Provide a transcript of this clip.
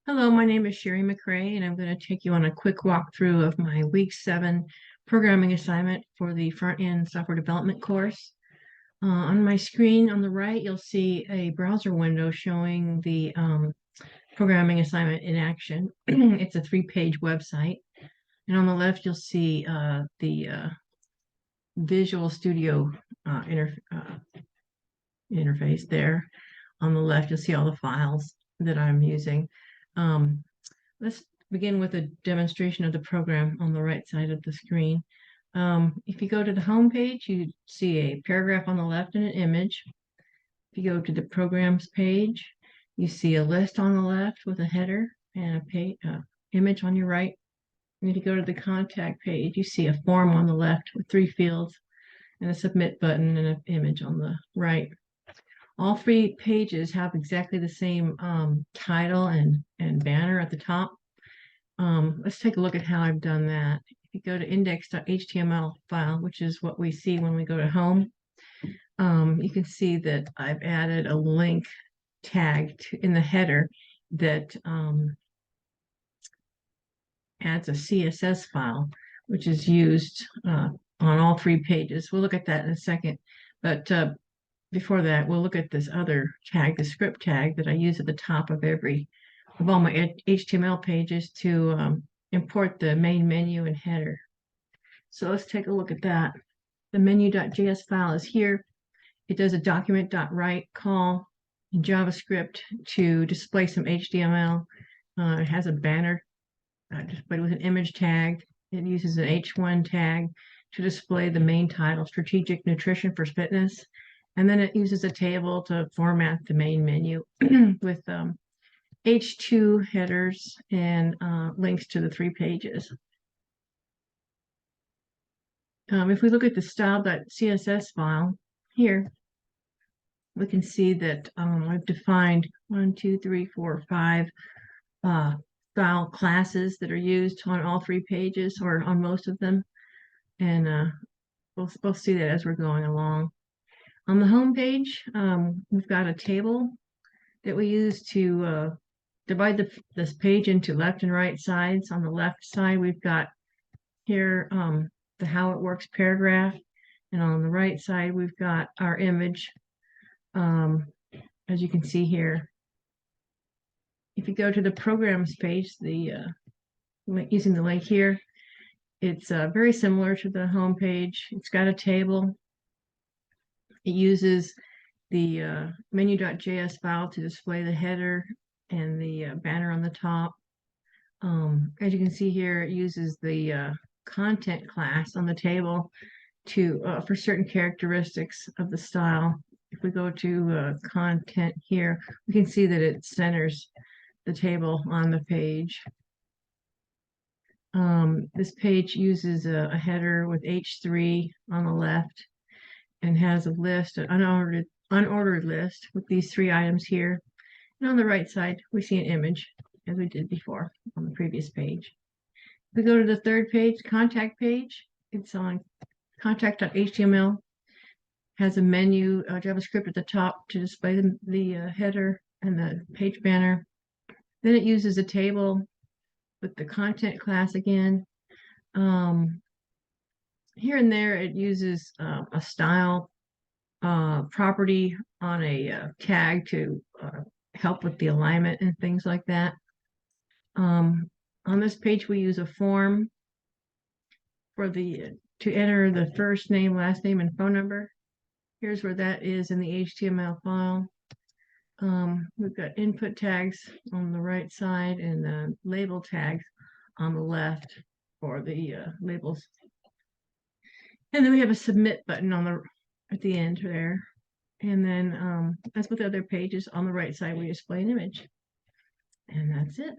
Hello, my name is Sherry McRae, and I'm going to take you on a quick walkthrough of my Week 7 programming assignment for the front-end software development course. On my screen on the right, you'll see a browser window showing the programming assignment in action. It's a 3-page website. And on the left, you'll see the Visual Studio interface there. On the left, you'll see all the files that I'm using. Let's begin with a demonstration of the program on the right side of the screen. If you go to the home page, you see a paragraph on the left and an image. If you go to the programs page, you see a list on the left with a header and a image on your right. And if you go to the contact page, you see a form on the left with 3 fields and a submit button and an image on the right. All 3 pages have exactly the same title and banner at the top. Let's take a look at how I've done that. If you go to index.html file, which is what we see when we go to home, you can see that I've added a link tag in the header that adds a CSS file, which is used on all 3 pages. We'll look at that in a second. But before that, we'll look at this other tag, the script tag that I use at the top of all my HTML pages to import the main menu and header. So let's take a look at that. The menu.js file is here. It does a document.write call in JavaScript to display some HTML. It has a banner displayed with an image tag. It uses an H1 tag to display the main title, Strategic Nutrition for Fitness. And then it uses a table to format the main menu with H2 headers and links to the 3 pages. If we look at the style.css file here, we can see that I've defined 1, 2, 3, 4, 5 style classes that are used on all 3 pages or on most of them. And we'll see that as we're going along. On the home page, we've got a table that we use to divide this page into left and right sides. On the left side, we've got here the how it works paragraph, and on the right side, we've got our image, as you can see here. If you go to the programs page, using the link here, it's very similar to the home page. It's got a table. It uses the menu.js file to display the header and the banner on the top. As you can see here, it uses the content class on the table for certain characteristics of the style. If we go to content here, we can see that it centers the table on the page. This page uses a header with H3 on the left and has a list, an unordered list with these 3 items here. And on the right side, we see an image, as we did before on the previous page. If we go to the 3rd page, contact page, it's on contact.html, has a menu, JavaScript at the top to display the header and the page banner. Then it uses a table with the content class again. Here and there, it uses a style property on a tag to help with the alignment and things like that. On this page, we use a form to enter the first name, last name, and phone number. Here's where that is in the HTML file. We've got input tags on the right side and the label tags on the left for the labels. And then we have a submit button at the end there. And then as with other pages, on the right side, we display an image. And that's it.